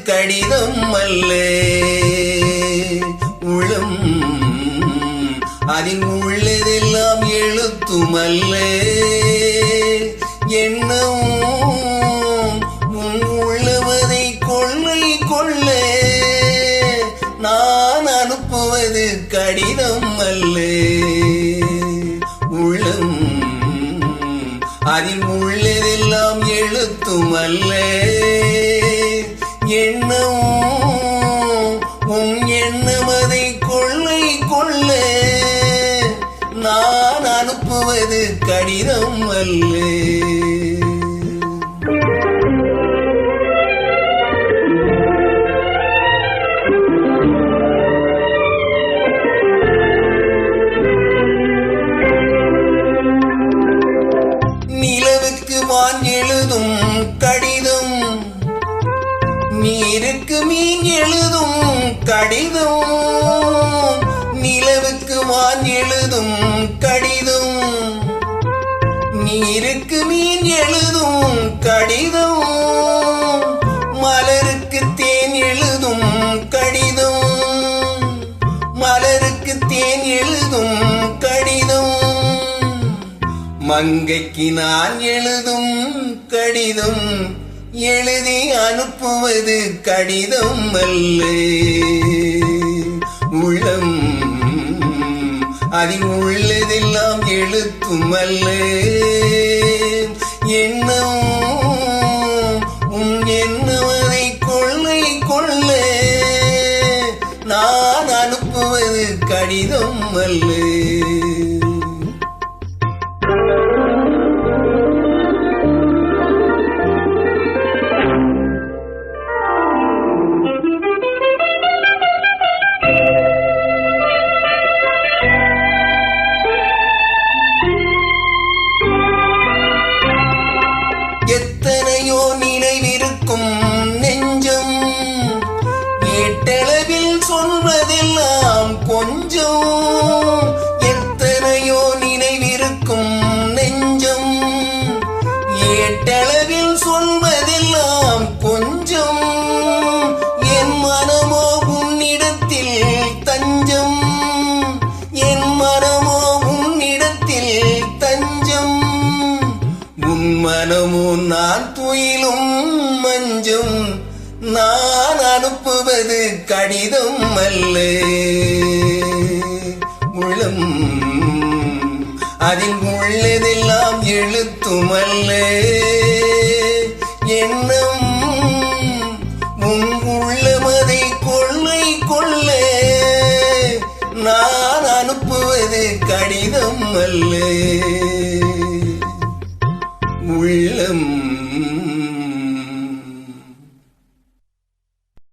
கடிதம் அல்ல. உளம் அதில் உள்ளதெல்லாம் எழுத்துமல்ல. எண்ணம் உள்ளவதை கொள்ளை கொள்ள நான் அனுப்புவது கடிதம் அல்ல. உள்ளம் அதில் உள்ளதெல்லாம் எழுத்துமல்ல. எண்ணம் எண்ணமதை கொள்ளை கொள்ள நான் அனுப்புவது கடிதம் அல்ல. நிலவுக்கு வான் எழுதும் கடிதம், நீருக்கு மீன் எழுதும் கடிதம். நிலவுக்கு வான் எழுதும் கடிதம், நீருக்கு மீன் எழுதும் கடிதம். மலருக்கு தேன் எழுதும் கடிதம், மலருக்கு தேன் எழுதும் கடிதம். மங்கைக்கு நான் எழுதும் கடிதம், எழுதி அனுப்புவது கடிதம் அல்ல. உள்ளம் அதில் உள்ளதெல்லாம் எழுத்துமல்ல. எண்ணம் எண்ணமதை கொள்ளை கொள்ள நான் அனுப்புவது கடிதம் அல்ல. எத்தனையோ நினைவிருக்கும் நெஞ்சம், ஏட்டளவில் சொல்வதெல்லாம் கொஞ்சம். எத்தனையோ நினைவிருக்கும் நெஞ்சம், ஏட்டளவில் சொல்வதெல்லாம் கொஞ்சம். என் மனமோ உன்னிடத்தில் தஞ்சம், என் மனமோ உன்னிடத்தில் தஞ்சம். உன் மனமோ நான் துயிலும் மஞ்சம், நான் அனுப்புவது கடிதம் அல்ல. உள்ளம் அதில் உள்ளதெல்லாம் எழுத்துமல்ல. எண்ணம் உள்ளமதை கொள்ளை கொள்ள நான் அனுப்புவது கடிதம் அல்ல. உள்ளம்